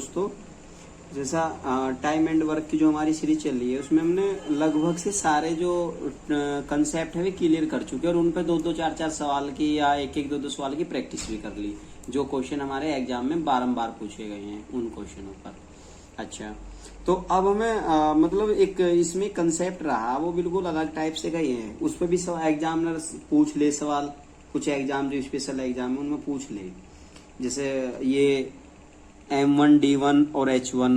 दोस्तों, जैसा time and work की जो हमारी सीरीज चल रही है उसमें हमने लगभग से सारे जो कंसेप्ट है वे क्लियर कर चुके हैं और उन पे 2-2 4-4 सवाल की या 1-1 2-2 सवाल की प्रैक्टिस भी कर ली, जो क्वेश्चन हमारे एग्जाम में बारंबार पूछे गए हैं उन क्वेश्चनों पर। अच्छा, तो अब हमें मतलब एक इसमें कंसेप्ट रहा वो बिल्कुल अलग टाइप से का ही है, उस पर भी एग्जामिनर पूछ ले सवाल, कुछ एग्जाम जो स्पेशल एग्जाम है उनमें पूछ ले। जैसे ये M1 D1 और H1,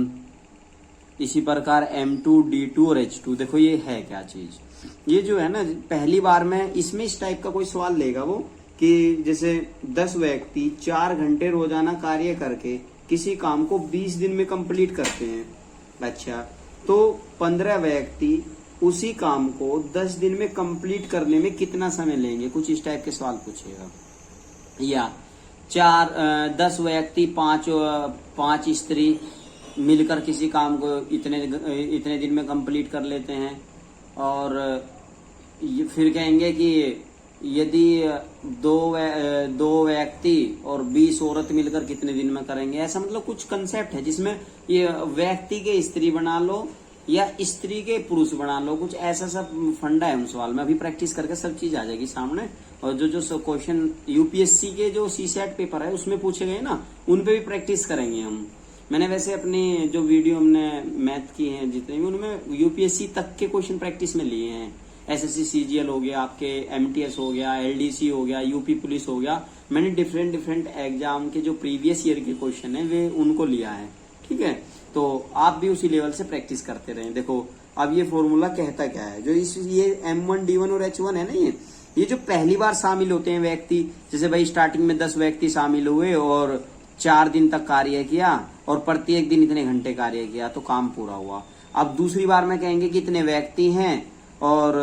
इसी प्रकार M2 D2 और H2। देखो ये है क्या चीज, ये जो है ना पहली बार में इसमें इस टाइप का कोई सवाल लेगा वो कि जैसे 10 व्यक्ति 4 घंटे रोजाना कार्य करके किसी काम को 20 दिन में कंप्लीट करते हैं। अच्छा, तो 15 व्यक्ति उसी काम को 10 दिन में कंप्लीट करने में कितना समय लेंगे, कुछ इस टाइप के सवाल पूछेगा। या 10 व्यक्ति 5 स्त्री मिलकर किसी काम को इतने दिन में कंप्लीट कर लेते हैं। और फिर कहेंगे कि यदि दो व्यक्ति और 20 औरत मिलकर कितने दिन में करेंगे। ऐसा मतलब कुछ कंसेप्ट है जिसमें ये व्यक्ति के स्त्री बना लो या स्त्री के पुरुष बना लो, कुछ ऐसा सब फंडा है उन सवाल में। अभी प्रैक्टिस करके सब चीज आ जाएगी सामने। और जो क्वेश्चन यूपीएससी के जो सीसेट पेपर है उसमें पूछे गए ना, उन पे भी प्रैक्टिस करेंगे हम। मैंने वैसे अपनी जो वीडियो हमने मैथ की हैं जितने भी, उनमें यूपीएससी तक के क्वेश्चन प्रैक्टिस में लिए हैं। एसएससी सीजीएल हो गया, आपके एमटीएस हो गया, एलडीसी हो गया, यूपी पुलिस हो गया। मैंने डिफरेंट एग्जाम के जो प्रीवियस ईयर के क्वेश्चन है वे उनको लिया है। ठीक है, तो आप भी उसी लेवल से प्रैक्टिस करते रहें। देखो अब ये फॉर्मूला कहता क्या है, जो ये M1 D1 और H1 है ना, ये जो पहली बार शामिल होते हैं व्यक्ति, जैसे भाई स्टार्टिंग में 10 व्यक्ति शामिल हुए और 4 दिन तक कार्य किया और प्रत्येक दिन इतने घंटे कार्य किया तो काम पूरा हुआ। अब दूसरी बार में कहेंगे कि इतने व्यक्ति हैं और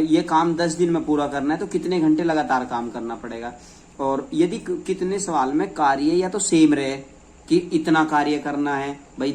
ये काम 10 दिन में पूरा करना है तो कितने घंटे लगातार काम करना पड़ेगा। और यदि कितने सवाल में कार्य या तो सेम रहे कि इतना कार्य करना है भाई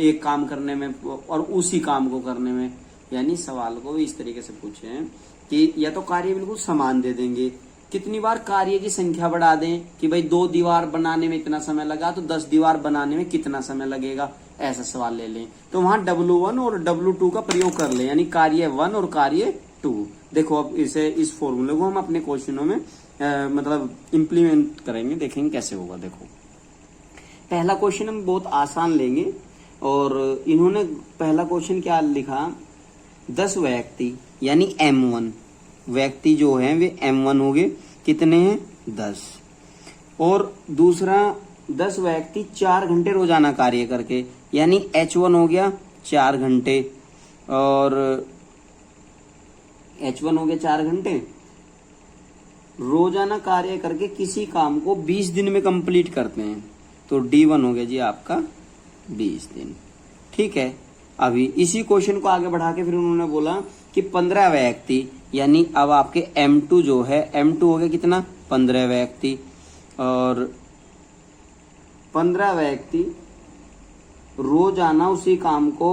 एक काम करने में और उसी काम को करने में, यानी सवाल को इस तरीके से पूछे हैं कि या तो कार्य बिल्कुल समान दे देंगे, कितनी बार कार्य की संख्या बढ़ा दें कि भाई 2 दीवार बनाने में इतना समय लगा तो 10 दीवार बनाने में कितना समय लगेगा, ऐसा सवाल ले लें। तो वहां W1 और W2 का प्रयोग कर लें, यानी कार्य 1 और कार्य 2। देखो अब इस फॉर्मूले को हम अपने क्वेश्चनों में मतलब इम्प्लीमेंट करेंगे, देखेंगे कैसे होगा। देखो पहला क्वेश्चन हम बहुत आसान लेंगे और इन्होंने पहला क्वेश्चन क्या लिखा, 10 व्यक्ति यानी M1 व्यक्ति जो है वे M1 हो गए, कितने हैं 10। और दूसरा 10 व्यक्ति 4 घंटे रोजाना कार्य करके, यानी H1 हो गया 4 घंटे और H1 हो गया 4 घंटे रोजाना कार्य करके किसी काम को 20 दिन में कंप्लीट करते हैं तो D1 हो गया जी आपका 20 दिन। ठीक है, अभी इसी क्वेश्चन को आगे बढ़ा के फिर उन्होंने बोला कि 15 व्यक्ति, यानी अब आपके M2 जो है M2 हो गया कितना 15 व्यक्ति और 15 व्यक्ति रोजाना उसी काम को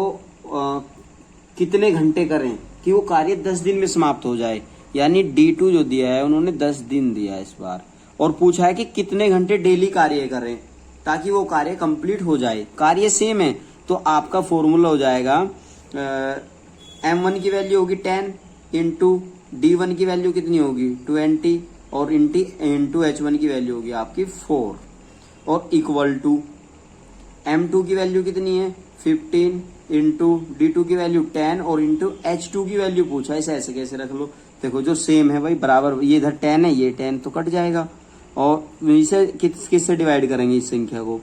कितने घंटे करें कि वो कार्य 10 दिन में समाप्त हो जाए, यानी D2 जो दिया है उन्होंने 10 दिन दिया है इस बार। और पूछा है कि कितने घंटे डेली कार्य करें ताकि वो कार्य कंप्लीट हो जाए। कार्य सेम है तो आपका फॉर्मूला हो जाएगा M1 की वैल्यू होगी 10 इंटू D1 की वैल्यू कितनी होगी 20 और इंटू H1 की वैल्यू होगी आपकी 4 और इक्वल टू M2 की वैल्यू कितनी है 15 इंटू D2 की वैल्यू 10 और इंटू H2 की वैल्यू पूछा है। ऐसे कैसे रख लो, देखो जो सेम है भाई बराबर, ये इधर 10 है ये 10 तो कट जाएगा और इसे किससे डिवाइड करेंगे इस संख्या को,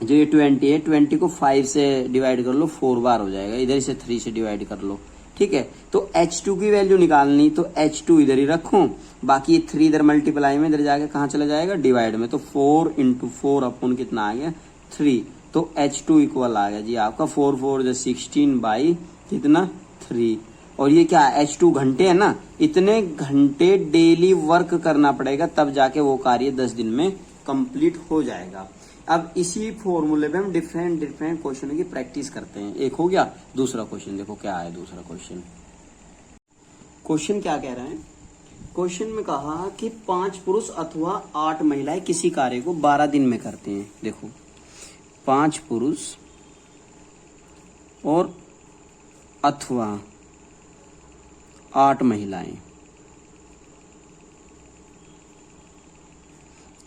जो ये 20 है 20 को 5 से डिवाइड कर लो 4 बार हो जाएगा, इधर इसे 3 से डिवाइड कर लो। ठीक है, तो H2 की वैल्यू निकालनी तो H2 इधर ही रखूं, बाकी ये 3 इधर मल्टीप्लाई में इधर जाके कहाँ चला जाएगा डिवाइड में, तो 4 इंटू 4 अपन कितना आ गया 3, तो H2 इक्वल आ गया जी आपका 4 4 जो 16 बाई कितना 3। और ये क्या H2 घंटे है ना, इतने घंटे डेली वर्क करना पड़ेगा तब जाके वो कार्य 10 दिन में कंप्लीट हो जाएगा। अब इसी फॉर्मूले पे हम डिफरेंट क्वेश्चनों की प्रैक्टिस करते हैं। एक हो गया, दूसरा क्वेश्चन देखो क्या है। दूसरा क्वेश्चन क्या कह रहा है, क्वेश्चन में कहा कि 5 पुरुष अथवा 8 महिलाएं किसी कार्य को 12 दिन में करते हैं। देखो 5 पुरुष और अथवा 8 महिलाएं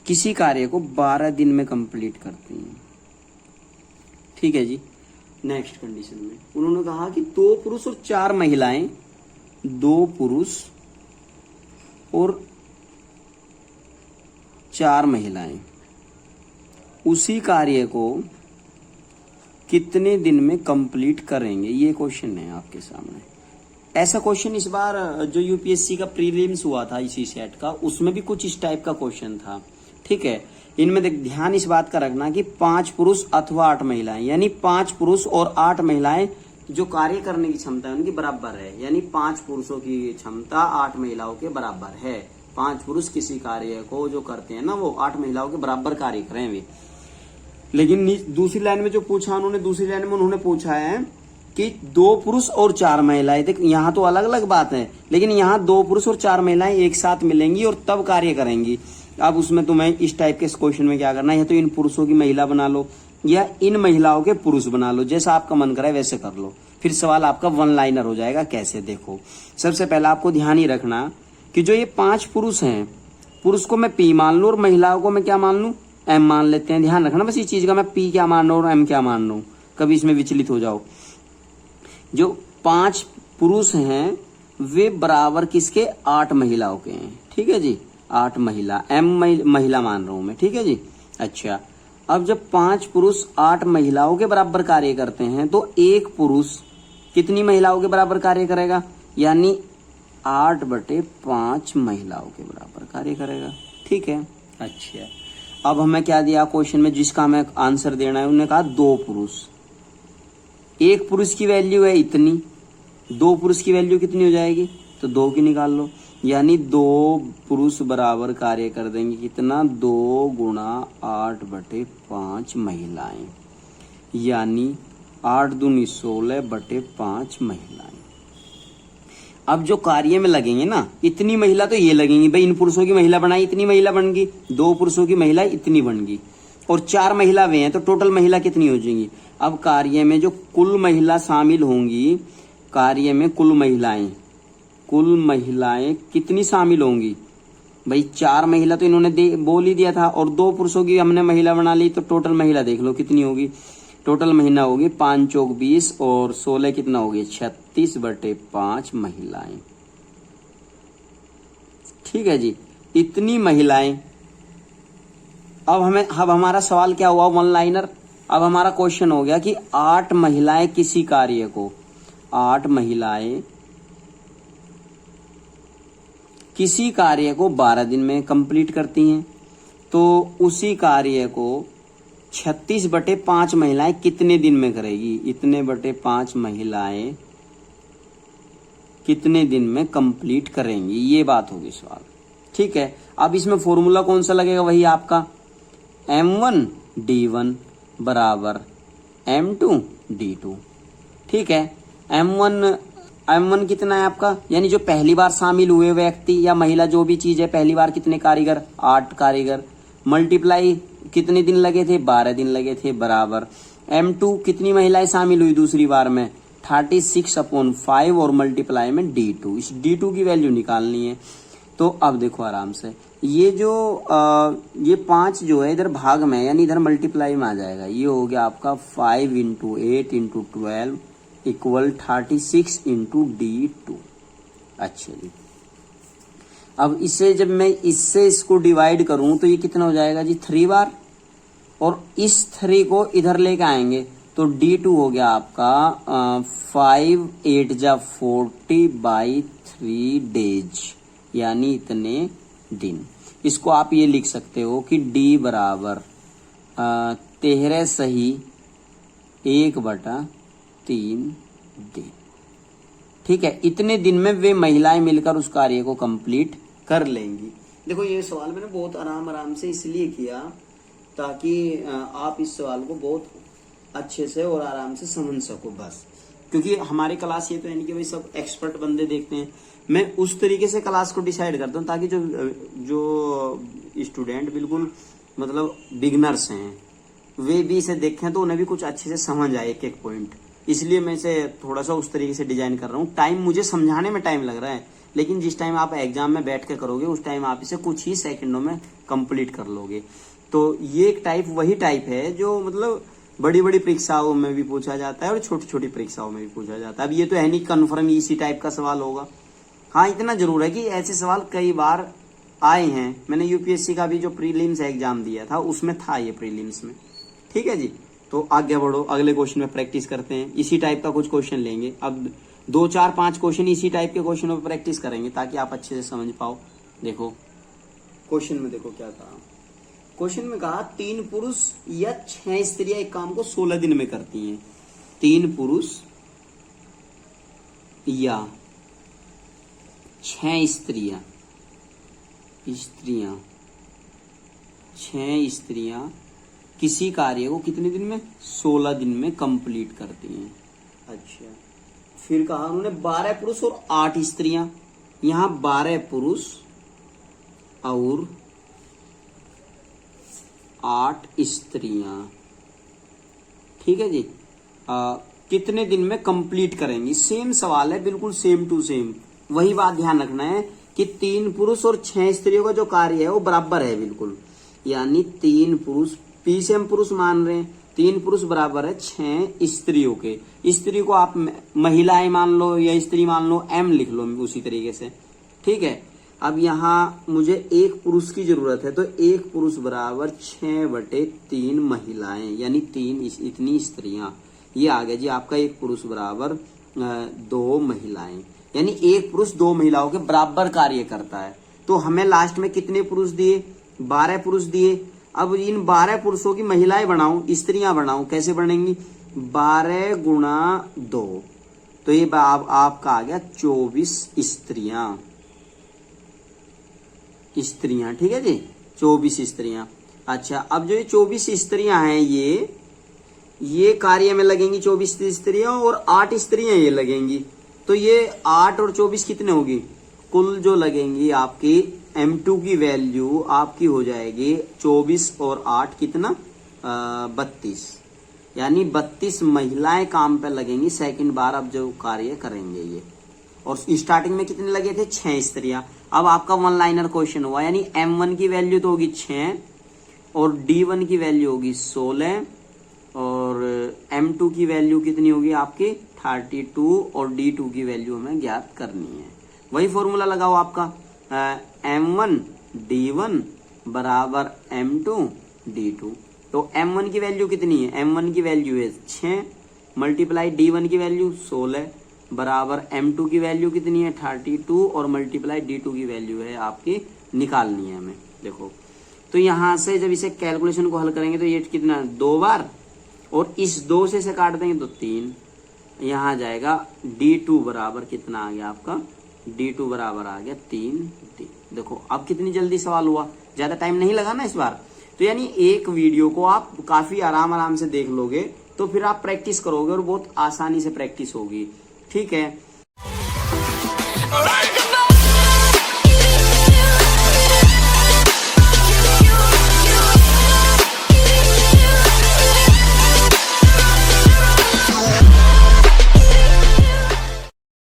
किसी कार्य को 12 दिन में कंप्लीट करती हैं। ठीक है जी। नेक्स्ट कंडीशन में उन्होंने कहा कि 2 पुरुष और 4 महिलाएं, 2 पुरुष और 4 महिलाएं उसी कार्य को कितने दिन में कंप्लीट करेंगे, ये क्वेश्चन है आपके सामने। ऐसा क्वेश्चन इस बार जो यूपीएससी का प्रीलिम्स हुआ था इसी सेट का, उसमें भी कुछ इस टाइप का क्वेश्चन था। ठीक है, इनमें ध्यान इस बात का रखना कि 5 पुरुष अथवा 8 महिलाएं, यानी 5 पुरुष और 8 महिलाएं जो कार्य करने की क्षमता है उनकी बराबर है, यानी 5 पुरुषों की क्षमता 8 महिलाओं के बराबर है। 5 पुरुष किसी कार्य को जो करते हैं ना, वो 8 महिलाओं के बराबर कार्य करें वे। लेकिन दूसरी लाइन में जो पूछा उन्होंने, दूसरी लाइन में उन्होंने पूछा है कि 2 पुरुष और 4 महिलाएं। देख, यहाँ तो अलग अलग बात है, लेकिन यहाँ 2 पुरुष और 4 महिलाएं एक साथ मिलेंगी और तब कार्य करेंगी। अब उसमें तुम्हें इस टाइप के क्वेश्चन में क्या करना है, या तो इन पुरुषों की महिला बना लो या इन महिलाओं के पुरुष बना लो, जैसा आपका मन करे वैसे कर लो। फिर सवाल आपका 1 लाइनर हो जाएगा। कैसे, देखो, सबसे पहला आपको ध्यान ही रखना कि जो ये 5 पुरुष हैं, पुरुष को मैं P मान लूं और महिलाओं को मैं क्या मान लूं, M मान लेते हैं। ध्यान रखना बस इस चीज का, मैं P क्या मान लूं और M क्या मान लूं, कभी इसमें विचलित हो जाओ। जो 5 पुरुष हैं वे बराबर किसके, 8 महिलाओं के हैं। ठीक है जी, 8 महिला, M महिला मान रहा हूं मैं। ठीक है जी। अच्छा, अब जब 5 पुरुष 8 महिलाओं के बराबर कार्य करते हैं तो एक पुरुष कितनी महिलाओं के बराबर कार्य करेगा, यानी 8/5 महिलाओं के बराबर कार्य करेगा। ठीक है। अच्छा, अब हमें क्या दिया क्वेश्चन में, जिसका हमें आंसर देना है, उन्होंने कहा 2 पुरुष। एक पुरुष की वैल्यू है इतनी, 2 पुरुष की वैल्यू कितनी हो जाएगी, तो 2 की निकाल लो, यानी 2 पुरुष बराबर कार्य कर देंगे कितना, 2 × 8/5 महिलाएं, यानी 8 दूनी 16/5 महिलाएं। अब जो कार्य में लगेंगे ना, इतनी महिला तो ये लगेंगी, भाई इन पुरुषों की महिला बनाई, इतनी महिला बन गई, 2 पुरुषों की महिला इतनी बन गई, और 4 महिला वे हैं, तो टोटल महिला कितनी हो जाएंगी। अब कार्य में जो कुल महिला शामिल होंगी, कार्य में कुल महिलाएं कितनी शामिल होंगी, भाई 4 महिला तो इन्होंने बोल ही दिया था, और 2 पुरुषों की हमने महिला बना ली, तो टोटल महिला देख लो कितनी होगी। टोटल महीना होगी 5 चौक 20 और 16 कितना होगी, 36/5 महिलाएं। ठीक है जी, इतनी महिलाएं। अब हमारा सवाल क्या हुआ, 1 लाइनर। अब हमारा क्वेश्चन हो गया कि 8 महिलाएं किसी कार्य को, 8 महिलाएं किसी कार्य को 12 दिन में कंप्लीट करती हैं, तो उसी कार्य को 36/5 महिलाएं कितने दिन में करेगी, इतने बटे 5 महिलाएं कितने दिन में कंप्लीट करेंगी, ये बात होगी सवाल। ठीक है, अब इसमें फॉर्मूला कौन सा लगेगा, वही आपका M1D1 बराबर M2D2। ठीक है, M1 कितना है आपका, यानी जो पहली बार शामिल हुए व्यक्ति या महिला, जो भी चीज है, पहली बार कितने कारीगर, 8 कारीगर, मल्टीप्लाई कितने दिन लगे थे, 12 दिन लगे थे, बराबर M2 कितनी महिलाएं शामिल हुई दूसरी बार में, 36/5 और मल्टीप्लाई में D2। इस D2 की वैल्यू निकालनी है। तो अब देखो आराम से, ये जो ये 5 जो है इधर भाग में, यानी इधर मल्टीप्लाई में आ जाएगा। ये हो गया आपका 5 × 8 × 12 इक्वल 36 × D2। अच्छा जी, अब इसे जब मैं इससे इसको डिवाइड करूं तो ये कितना हो जाएगा जी, 3 बार, और इस 3 को इधर लेके आएंगे तो D2 हो गया आपका 5 8 जा 40/3 डेज, यानी इतने दिन। इसको आप ये लिख सकते हो कि D बराबर 13 सही 1/3 दिन। ठीक है, इतने दिन में वे महिलाएं मिलकर उस कार्य को कंप्लीट कर लेंगी। देखो, ये सवाल मैंने बहुत आराम से इसलिए किया ताकि आप इस सवाल को बहुत अच्छे से और आराम से समझ सको, बस। क्योंकि हमारी क्लास ये तो है नहीं कि भाई सब एक्सपर्ट बंदे देखते हैं, मैं उस तरीके से क्लास को डिसाइड करता हूँ ताकि जो स्टूडेंट बिल्कुल मतलब बिगनर्स हैं, वे भी इसे देखें तो उन्हें भी कुछ अच्छे से समझ आए एक एक पॉइंट। इसलिए मैं इसे थोड़ा सा उस तरीके से डिजाइन कर रहा हूँ। टाइम मुझे समझाने में टाइम लग रहा है, लेकिन जिस टाइम आप एग्जाम में बैठ के करोगे उस टाइम आप इसे कुछ ही सेकंडों में कंप्लीट कर लोगे। तो ये एक टाइप वही टाइप है जो मतलब बड़ी बड़ी परीक्षाओं में भी पूछा जाता है और छोटी छोटी परीक्षाओं में भी पूछा जाता है। अब ये तो है नहीं कन्फर्म इसी टाइप का सवाल होगा। हाँ, इतना जरूर है कि ऐसे सवाल कई बार आए हैं। मैंने यूपीएससी का भी जो प्रीलिम्स एग्जाम दिया था उसमें था ये प्रीलिम्स में। ठीक है जी, तो आगे बढ़ो, अगले क्वेश्चन में प्रैक्टिस करते हैं। इसी टाइप का कुछ क्वेश्चन लेंगे। अब 2 4 5 क्वेश्चन इसी टाइप के क्वेश्चनों पर प्रैक्टिस करेंगे ताकि आप अच्छे से समझ पाओ। देखो क्वेश्चन में देखो क्या कहा। क्वेश्चन में कहा 3 पुरुष या 6 स्त्रियां एक काम को 16 दिन में करती हैं। 3 पुरुष या 6 स्त्रियां 6 स्त्रियां किसी कार्य को कितने दिन में? 16 दिन में कंप्लीट करती हैं। अच्छा, फिर कहा उन्होंने 12 पुरुष और 8 स्त्रियां। यहां 12 पुरुष और 8 स्त्रियां, ठीक है जी, कितने दिन में कंप्लीट करेंगी? सेम सवाल है, बिल्कुल सेम टू सेम। वही बात ध्यान रखना है कि 3 पुरुष और 6 स्त्रियों का जो कार्य है वो बराबर है बिल्कुल। यानी 3 पुरुष, पी से हम पुरुष मान रहे हैं, 3 पुरुष बराबर है 6 स्त्रियों के। स्त्री को आप महिलाएं मान लो या स्त्री मान लो, एम लिख लो उसी तरीके से। ठीक है, अब यहाँ मुझे 1 पुरुष की जरूरत है, तो 1 पुरुष बराबर 6/3 महिलाएं, यानी 3 इतनी स्त्रियां। ये आ गया जी आपका 1 पुरुष बराबर 2 महिलाएं, यानी 1 पुरुष 2 महिलाओं के बराबर कार्य करता है। तो हमें लास्ट में कितने पुरुष दिए? 12 पुरुष दिए। अब इन 12 पुरुषों की महिलाएं बनाऊं, स्त्रियां बनाऊं, कैसे बनेंगी? 12 गुणा 2, तो ये आपका आ गया 24 स्त्रियां। ठीक है जी, 24 स्त्रियां। अच्छा, अब जो ये 24 स्त्रियां हैं ये कार्य में लगेंगी 24 स्त्रियां, और 8 स्त्रियां ये लगेंगी। तो ये 8 और 24 कितने होगी? कुल जो लगेंगी आपकी M2 की वैल्यू आपकी हो जाएगी 24 और 8 कितना? 32, यानी 32 महिलाएं काम पे लगेंगी सेकंड बार अब जो कार्य करेंगे ये। और स्टार्टिंग में कितने लगे थे? 6 स्त्रियां। अब आपका 1 लाइनर क्वेश्चन हुआ, यानी M1 की वैल्यू तो होगी 6 और D1 की वैल्यू होगी 16 और M2 की वैल्यू कितनी होगी आपकी? 32 और D2 की वैल्यू हमें ज्ञात करनी है। वही फॉर्मूला लगाओ आपका, M1 D1 बराबर M2 D2। तो M1 की वैल्यू कितनी है? M1 की वैल्यू है 6 मल्टीप्लाई D1 की वैल्यू 16 बराबर M2 की वैल्यू कितनी है? 32 और मल्टीप्लाई D2 की वैल्यू है आपकी निकालनी है हमें। देखो, तो यहां से जब इसे कैलकुलेशन को हल करेंगे तो ये कितना? 2 बार, और इस 2 से इसे काट देंगे तो 3। यहां जाएगा D2 बराबर कितना आ गया आपका? D2 बराबर आ गया 3D। देखो अब कितनी जल्दी सवाल हुआ, ज्यादा टाइम नहीं लगा ना इस बार। तो यानी एक वीडियो को आप काफी आराम से देख लोगे तो फिर आप प्रैक्टिस करोगे और बहुत आसानी से प्रैक्टिस होगी। ठीक है।